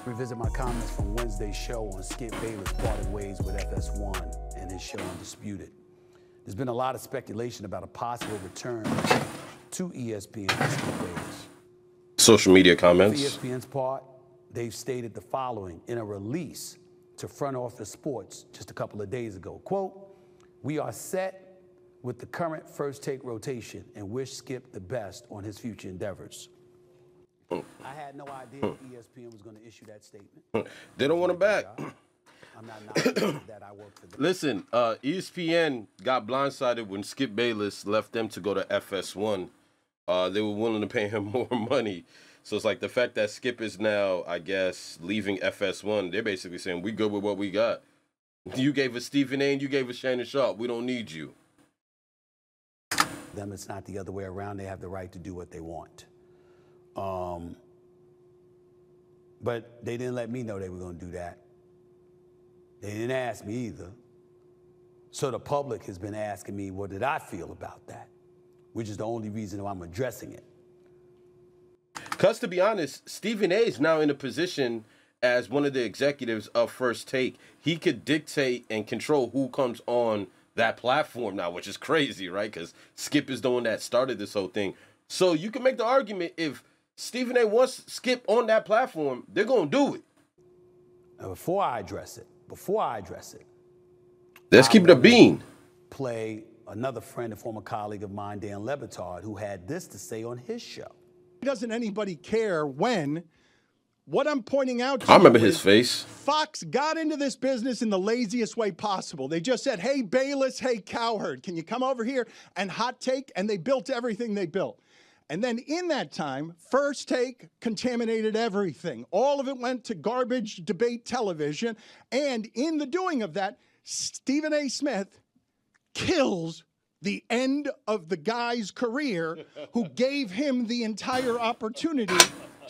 Revisit my comments from Wednesday's show on Skip Bayless parting ways with FS1 and his show Undisputed. There's been a lot of speculation about a possible return to ESPN for Skip Bayless. Social media comments. For ESPN's part, they've stated the following in a release to Front Office Sports just a couple of days ago. Quote, "We are set with the current First Take rotation and wish Skip the best on his future endeavors." I had no idea ESPN was going to issue that statement. They don't want him back. I'm not knocking that. I work for them. Listen, ESPN got blindsided when Skip Bayless left them to go to FS1. They were willing to pay him more money. So it's like the fact that Skip is now, I guess, leaving FS1, they're basically saying, we good with what we got. You gave us Stephen A. and you gave us Shannon Sharp. We don't need you. Them, it's not the other way around. They have the right to do what they want. But they didn't let me know they were going to do that. They didn't ask me either. So the public has been asking me, what did I feel about that? Which is the only reason why I'm addressing it. Because to be honest, Stephen A. is now in a position as one of the executives of First Take. He could dictate and control who comes on that platform now, which is crazy, right? Because Skip is the one that started this whole thing. So you can make the argument if Stephen A. wants Skip on that platform, they're going to do it. Now, before I address it, let's keep it a bean. Play another friend and former colleague of mine, Dan Le Batard, who had this to say on his show. Doesn't anybody care when what I'm pointing out to I remember you his is face. Fox got into this business in the laziest way possible. They just said, hey, Bayless, hey, Cowherd, can you come over here and hot take? And they built everything they built. And then in that time, First Take contaminated everything. All of it went to garbage debate television. And in the doing of that, Stephen A. Smith kills the end of the guy's career who gave him the entire opportunity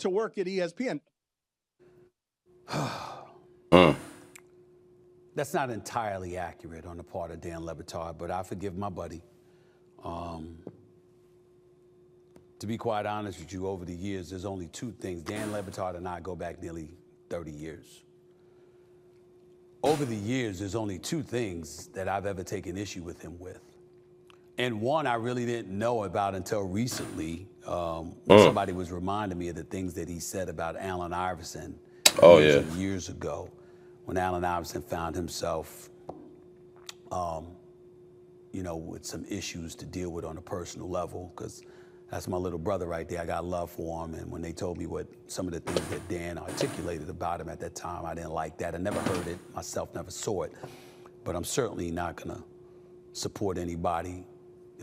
to work at ESPN. That's not entirely accurate on the part of Dan Le Batard, but I forgive my buddy. To be quite honest with you, over the years, there's only two things. Dan Le Batard and I go back nearly 30 years. Over the years, there's only two things that I've ever taken issue with him with. And one I really didn't know about until recently, when somebody was reminding me of the things that he said about Allen Iverson years ago, when Allen Iverson found himself, with some issues to deal with on a personal level, because that's my little brother right there. I got love for him. And when they told me what some of the things that Dan articulated about him at that time, I didn't like that. I never heard it myself, never saw it. But I'm certainly not going to support anybody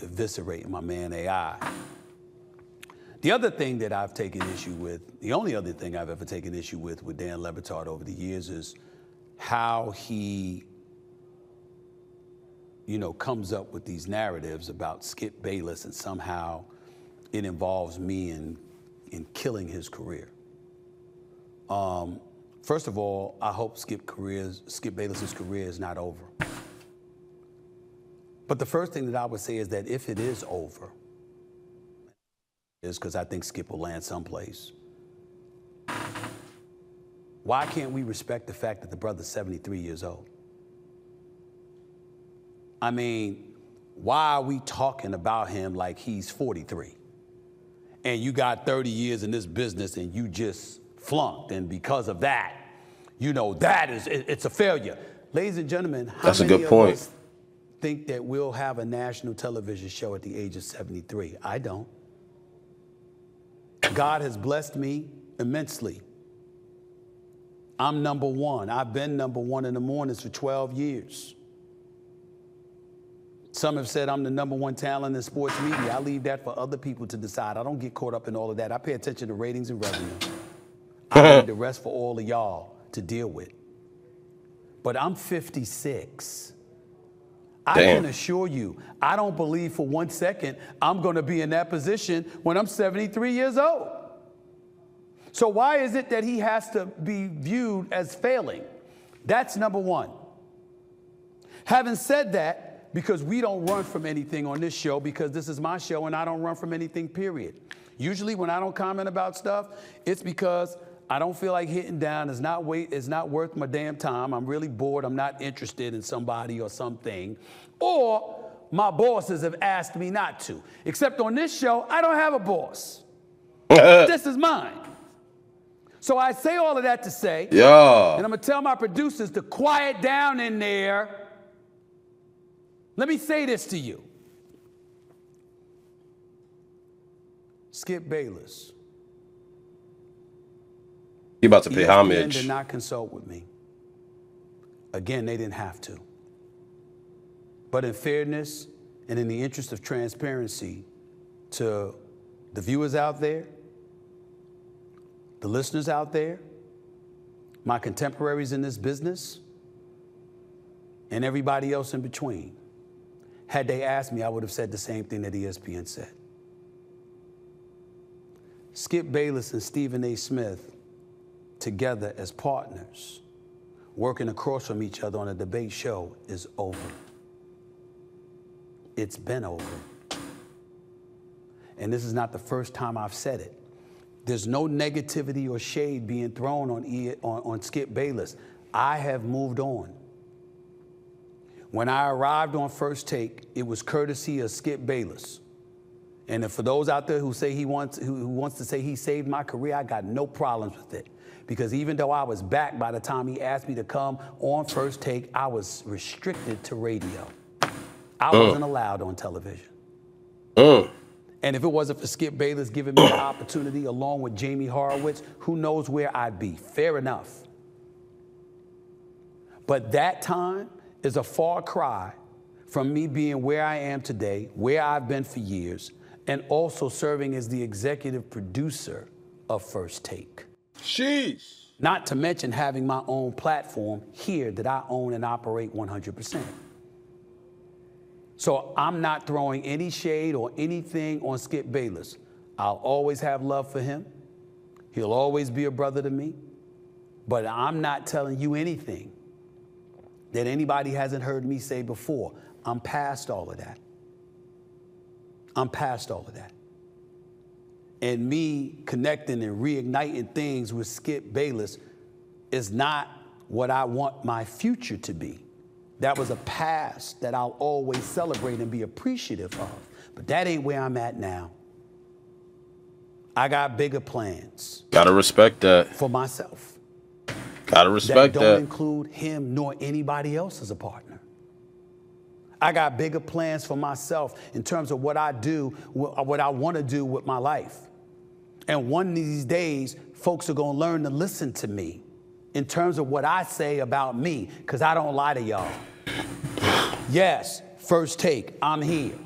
eviscerating my man AI. The other thing that I've taken issue with, the only other thing I've ever taken issue with Dan Le Batard over the years is how he, comes up with these narratives about Skip Bayless and somehow it involves me in killing his career. First of all, I hope Skip Bayless's career is not over. But the first thing that I would say is that if it is over, is because I think Skip will land someplace. Why can't we respect the fact that the brother's 73 years old? I mean, why are we talking about him like he's 43? And you got 30 years in this business and you just flunked. And because of that, it's a failure. Ladies and gentlemen, how That's a many good of point. us think that we'll have a national television show at the age of 73? I don't. God has blessed me immensely. I'm number one. I've been number one in the mornings for 12 years. Some have said I'm the number one talent in sports media. I leave that for other people to decide. I don't get caught up in all of that. I pay attention to ratings and revenue. I leave the rest for all of y'all to deal with. But I'm 56. I can assure you, I don't believe for 1 second I'm going to be in that position when I'm 73 years old. So why is it that he has to be viewed as failing? That's number one. Having said that, because we don't run from anything on this show, because this is my show and I don't run from anything, period. Usually when I don't comment about stuff, it's because I don't feel like hitting down. It's not worth my damn time. I'm really bored. I'm not interested in somebody or something. Or my bosses have asked me not to. Except on this show, I don't have a boss. This is mine. So I say all of that to say, and I'm going to tell my producers to quiet down in there. Let me say this to you. Skip Bayless. You about to pay ESPN homage. did not consult with me. Again, they didn't have to. But in fairness and in the interest of transparency to the viewers out there, the listeners out there, my contemporaries in this business, and everybody else in between, had they asked me, I would have said the same thing that ESPN said. Skip Bayless and Stephen A. Smith together as partners, working across from each other on a debate show, is over. It's been over. And this is not the first time I've said it. There's no negativity or shade being thrown on Skip Bayless. I have moved on. When I arrived on First Take, it was courtesy of Skip Bayless. And if for those out there who say who wants to say he saved my career, I got no problems with it. Because even though I was back by the time he asked me to come on First Take, I was restricted to radio. I wasn't allowed on television. And if it wasn't for Skip Bayless giving me the opportunity along with Jamie Horowitz, who knows where I'd be. Fair enough. But that time is a far cry from me being where I am today, where I've been for years, and also serving as the executive producer of First Take. Sheesh. Not to mention having my own platform here that I own and operate 100%. So I'm not throwing any shade or anything on Skip Bayless. I'll always have love for him. He'll always be a brother to me. But I'm not telling you anything that anybody hasn't heard me say before. I'm past all of that. I'm past all of that. And me connecting and reigniting things with Skip Bayless is not what I want my future to be. That was a past that I'll always celebrate and be appreciative of. But that ain't where I'm at now. I got bigger plans. Gotta respect that. For myself. Gotta respect that. That don't include him nor anybody else as a partner. I got bigger plans for myself in terms of what I do, what I want to do with my life. And one of these days, folks are going to learn to listen to me in terms of what I say about me, because I don't lie to y'all. Yes, First Take, I'm here.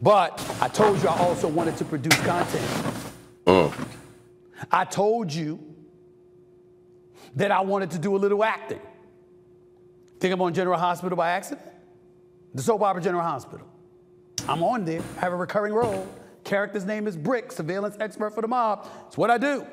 But I told you I also wanted to produce content. I told you that I wanted to do a little acting. Think I'm on General Hospital by accident? The soap opera General Hospital. I'm on there, I have a recurring role. Character's name is Brick, surveillance expert for the mob. It's what I do.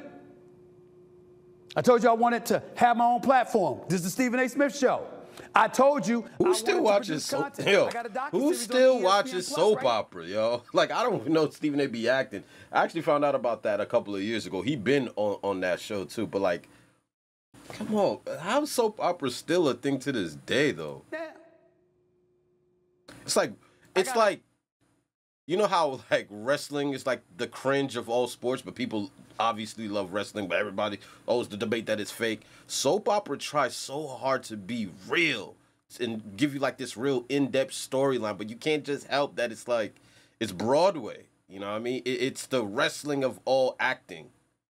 I told you I wanted to have my own platform. This is the Stephen A. Smith Show. I told you who still watches soap opera, yo? Like, I don't even know if Stephen A. be acting. I actually found out about that a couple of years ago. He been on that show too, but like, come on, how is soap opera still a thing to this day though? Yeah. It's like, you know how like wrestling is like the cringe of all sports, but people obviously love wrestling, but everybody always the debate that it's fake. Soap opera tries so hard to be real and give you like this real in-depth storyline, but you can't just help that it's like, it's Broadway. You know what I mean? It's the wrestling of all acting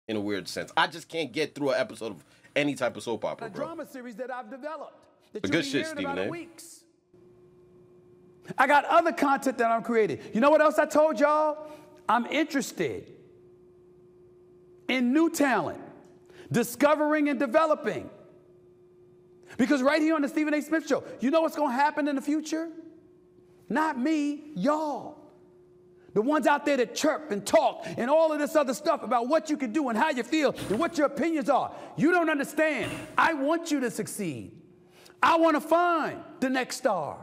in a weird sense. I just can't get through an episode of any type of soap opera, bro. A drama series that I've developed. The good shit, Stephen A. Weeks. I got other content that I'm creating. You know what else I told y'all? I'm interested in new talent, discovering and developing. Because right here on the Stephen A. Smith Show, you know what's going to happen in the future? Not me, y'all. The ones out there that chirp and talk and all of this other stuff about what you can do and how you feel and what your opinions are. You don't understand. I want you to succeed. I want to find the next star.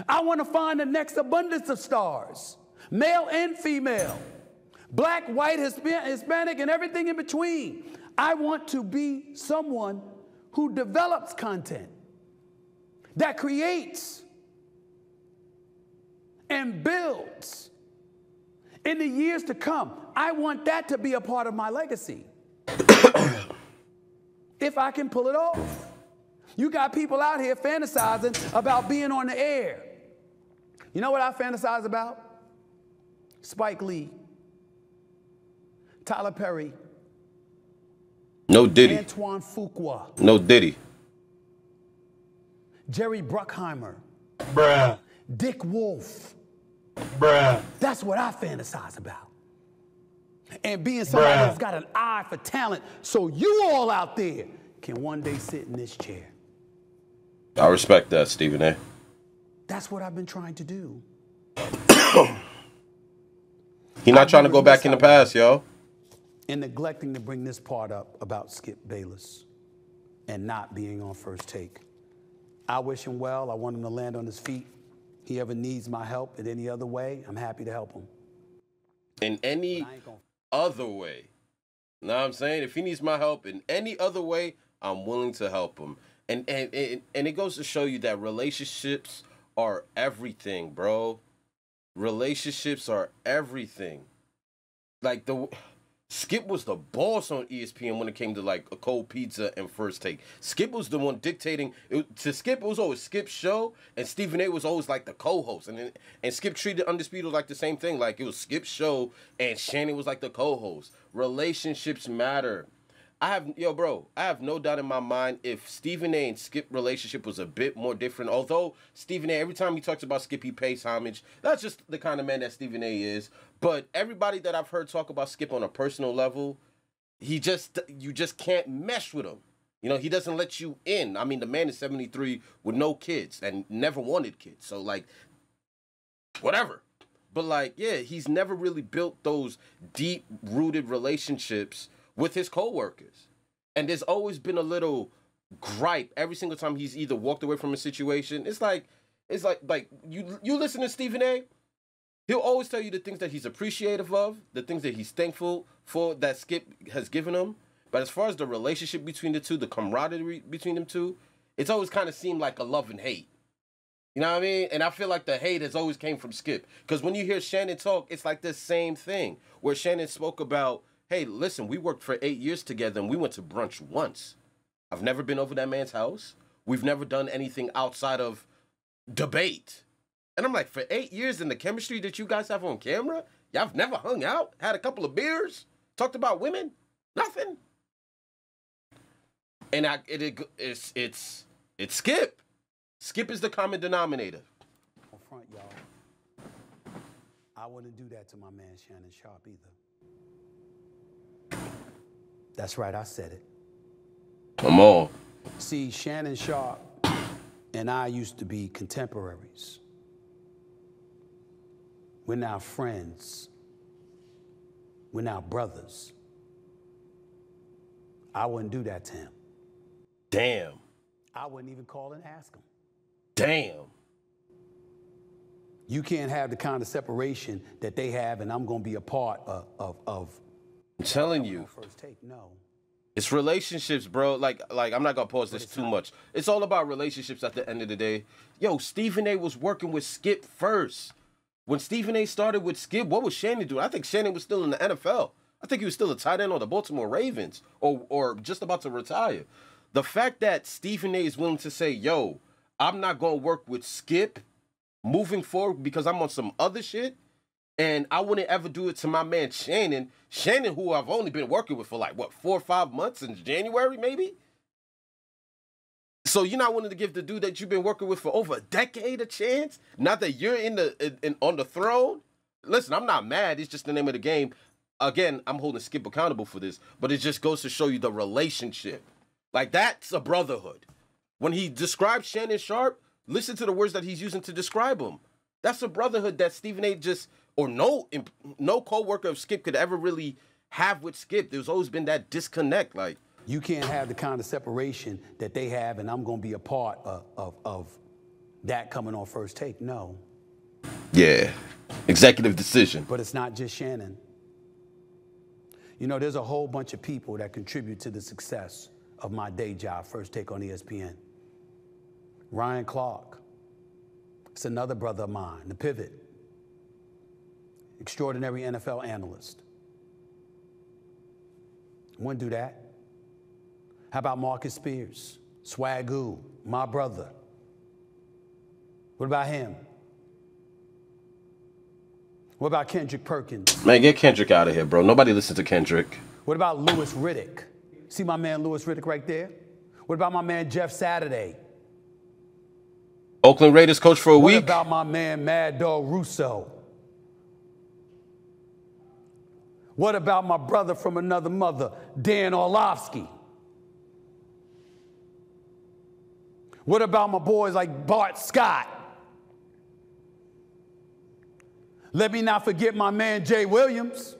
I want to find the next abundance of stars, male and female, black, white, Hispanic, and everything in between. I want to be someone who develops content, that creates and builds. In the years to come, I want that to be a part of my legacy. If I can pull it off. You got people out here fantasizing about being on the air. You know what I fantasize about? Spike Lee, Tyler Perry, no Diddy, Antoine Fuqua, no Diddy, Jerry Bruckheimer, Bruh. Dick Wolf. Bruh. That's what I fantasize about. And being somebody Bruh. that's got an eye for talent, so you all out there can one day sit in this chair. I respect that, Stephen A. That's what I've been trying to do. He's not trying to go back in the past, yo. And neglecting to bring this part up about Skip Bayless and not being on First Take. I wish him well. I want him to land on his feet. He ever needs my help in any other way, I'm happy to help him. In any other way. Know what I'm saying? If he needs my help in any other way, I'm willing to help him. And it goes to show you that relationships are everything, bro. Relationships are everything. Like Skip was the boss on ESPN when it came to like a cold pizza and First Take. Skip was the one dictating. To Skip, it was always Skip's show, and Stephen A. was always like the co-host. And Skip treated Undisputed like the same thing. Like it was Skip's show, and Shannon was like the co-host. Relationships matter. I have no doubt in my mind if Stephen A. and Skip relationship was a bit more different. Although Stephen A., every time he talks about Skip, he pays homage. That's just the kind of man that Stephen A. is. But everybody that I've heard talk about Skip on a personal level, you just can't mesh with him. You know, he doesn't let you in. I mean, the man is 73 with no kids and never wanted kids. So, like, whatever. But, like, yeah, he's never really built those deep-rooted relationships with his coworkers. And there's always been a little gripe every single time he's either walked away from a situation. It's like you listen to Stephen A., he'll always tell you the things that he's appreciative of, the things that he's thankful for that Skip has given him. But as far as the relationship between the two, the camaraderie between them two, it's always kind of seemed like a love and hate. You know what I mean? And I feel like the hate has always came from Skip. Because when you hear Shannon talk, it's like the same thing. Where Shannon spoke about, hey, listen, we worked for 8 years together and we went to brunch once. I've never been over that man's house. We've never done anything outside of debate. And I'm like, for 8 years in the chemistry that you guys have on camera, y'all have never hung out, had a couple of beers, talked about women, nothing. And it's Skip. Skip is the common denominator. On front, y'all, I wouldn't do that to my man Shannon Sharp either. That's right, I said it. Come on. See, Shannon Sharp and I used to be contemporaries. We're now friends. We're now brothers. I wouldn't do that to him. Damn. I wouldn't even call and ask him. Damn. You can't have the kind of separation that they have, and I'm going to be a part of I'm telling you. First Take, no. It's relationships, bro. Like I'm not gonna pause this too much. It's all about relationships at the end of the day. Yo, Stephen A. was working with Skip first. When Stephen A. started with Skip, what was Shannon doing? I think Shannon was still in the NFL. I think he was still a tight end on the Baltimore Ravens or just about to retire. The fact that Stephen A. is willing to say, yo, I'm not gonna work with Skip moving forward because I'm on some other shit. And I wouldn't ever do it to my man Shannon. Shannon, who I've only been working with for like, 4 or 5 months in January, maybe? So you're not willing to give the dude that you've been working with for over a decade a chance? Not that you're on the throne? Listen, I'm not mad. It's just the name of the game. Again, I'm holding Skip accountable for this. But it just goes to show you the relationship. Like, that's a brotherhood. When he describes Shannon Sharp, listen to the words that he's using to describe him. That's a brotherhood that Stephen A. or no co-worker of Skip could ever really have with Skip. There's always been that disconnect. Like, you can't have the kind of separation that they have, and I'm going to be a part of that coming on First Take. No. Yeah. Executive decision. But it's not just Shannon. You know, there's a whole bunch of people that contribute to the success of my day job, First Take on ESPN. Ryan Clark, it's another brother of mine, the Pivot, extraordinary NFL analyst. Wouldn't do that. How about Marcus Spears, Swagoo, my brother? What about him? What about Kendrick Perkins? Man, get Kendrick out of here, bro. Nobody listens to Kendrick. What about Louis Riddick? See my man Louis Riddick right there? What about my man Jeff Saturday? Oakland Raiders coach for a week. What about my man Mad Dog Russo? What about my brother from another mother, Dan Orlovsky? What about my boys like Bart Scott? Let me not forget my man Jay Williams.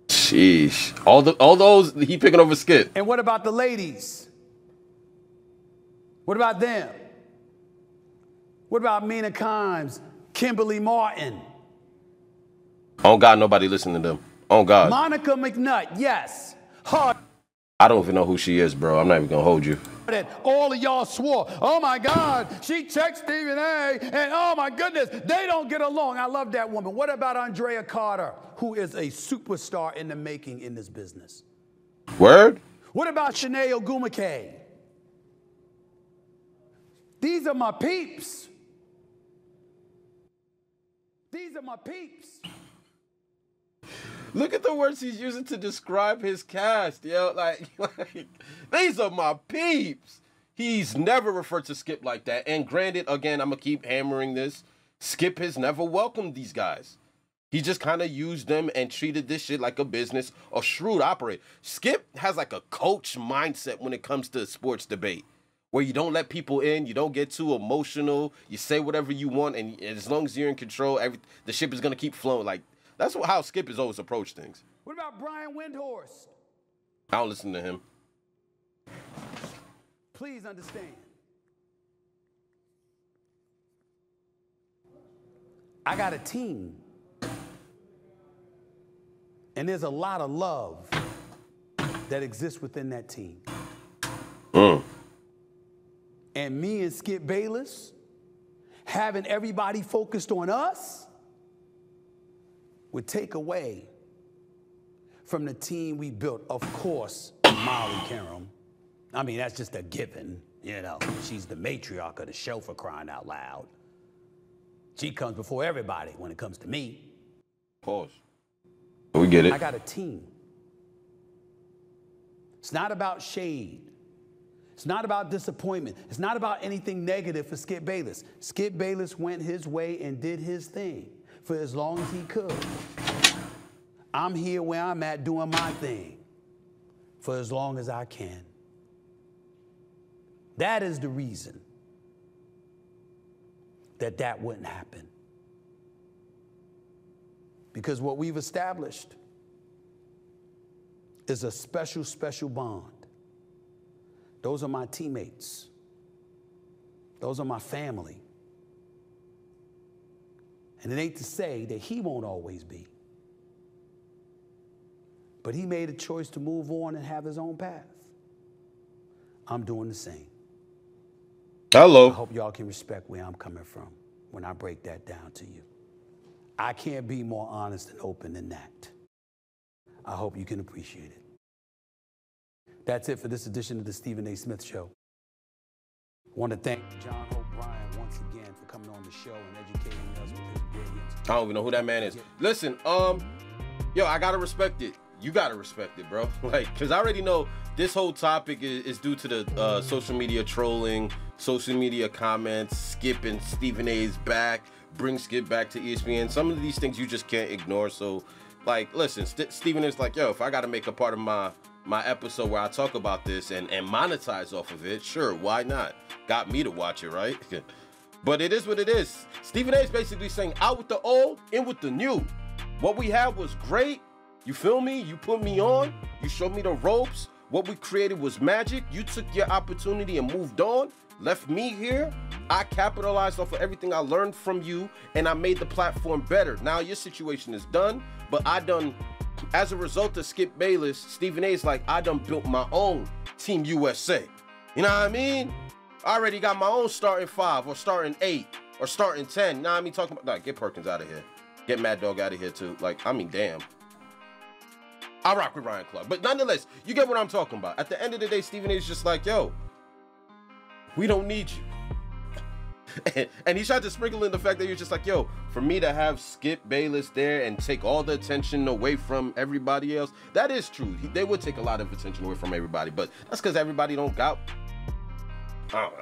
Sheesh. All those he picking over Skip. And what about the ladies? What about them? What about Mina Kimes, Kimberly Martin? Oh God, nobody listening to them. Oh God. Monica McNutt, yes. Hard. I don't even know who she is, bro. I'm not even gonna hold you. That all of y'all swore, oh my God, she checked Stephen A. And oh my goodness, they don't get along. I love that woman. What about Andrea Carter, who is a superstar in the making in this business? Word? What about Shanae Ogumake? These are my peeps. These are my peeps. Look at the words he's using to describe his cast, yo. Like these are my peeps. He's never referred to Skip like that. And granted, again, I'm going to keep hammering this. Skip has never welcomed these guys. He just kind of used them and treated this shit like a business, a shrewd operator. Skip has like a coach mindset when it comes to sports debate, where you don't let people in, you don't get too emotional, you say whatever you want, and as long as you're in control, the ship is going to keep flowing. Like, that's how Skip has always approached things. What about Brian Windhorst? I don't listen to him. Please understand. I got a team. And there's a lot of love that exists within that team. And me and Skip Bayless, having everybody focused on us, would take away from the team we built. Of course, Molly Karam. I mean, that's just a given, you know. She's the matriarch of the show, for crying out loud. She comes before everybody when it comes to me. Pause. We get it. I got a team. It's not about shade. It's not about disappointment. It's not about anything negative for Skip Bayless. Skip Bayless went his way and did his thing for as long as he could. I'm here where I'm at doing my thing for as long as I can. That is the reason that wouldn't happen. Because what we've established is a special, special bond. Those are my teammates. Those are my family. And it ain't to say that he won't always be. But he made a choice to move on and have his own path. I'm doing the same. Hello. I hope y'all can respect where I'm coming from when I break that down to you. I can't be more honest and open than that. I hope you can appreciate it. That's it for this edition of the Stephen A. Smith Show. I want to thank John Hope Bryant once again for coming on the show and educating us with his brilliance. I don't even know who that man is. Listen, yo, I gotta respect it. You gotta respect it, bro. Like, cause I already know this whole topic is due to the social media trolling, social media comments, Skip and Stephen A's back, bring Skip back to ESPN. Some of these things you just can't ignore. So, like, listen, Stephen is like, yo, if I gotta make a part of my episode where I talk about this and monetize off of it, sure, why not? Got me to watch it, right? But it is what it is. Stephen A is basically saying, out with the old, in with the new. What we had was great. You feel me? You put me on. You showed me the ropes. What we created was magic. You took your opportunity and moved on. Left me here. I capitalized off of everything I learned from you, and I made the platform better. Now your situation is done, but I done as a result of Skip Bayless, Stephen A's like, I done built my own Team USA. You know what I mean? I already got my own starting 5 or starting 8 or starting 10. You know what I mean? Talking about, get Perkins out of here. Get Mad Dog out of here too. Like, I mean, damn. I rock with Ryan Clark. But nonetheless, you get what I'm talking about. At the end of the day, Stephen A's just like, yo, we don't need you. And he tried to sprinkle in the fact that you're just like, yo, for me to have Skip Bayless there and take all the attention away from everybody else, that is true. They would take a lot of attention away from everybody, but that's because everybody don't got.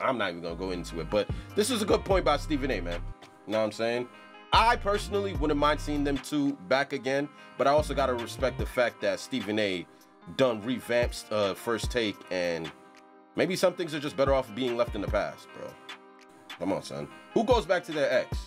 I'm not even gonna go into it, but this is a good point by Stephen A, man. You know what I'm saying? I personally wouldn't mind seeing them two back again, but I also gotta respect the fact that Stephen A done revamped First Take, and maybe some things are just better off being left in the past, bro. Come on, son. Who goes back to their ex?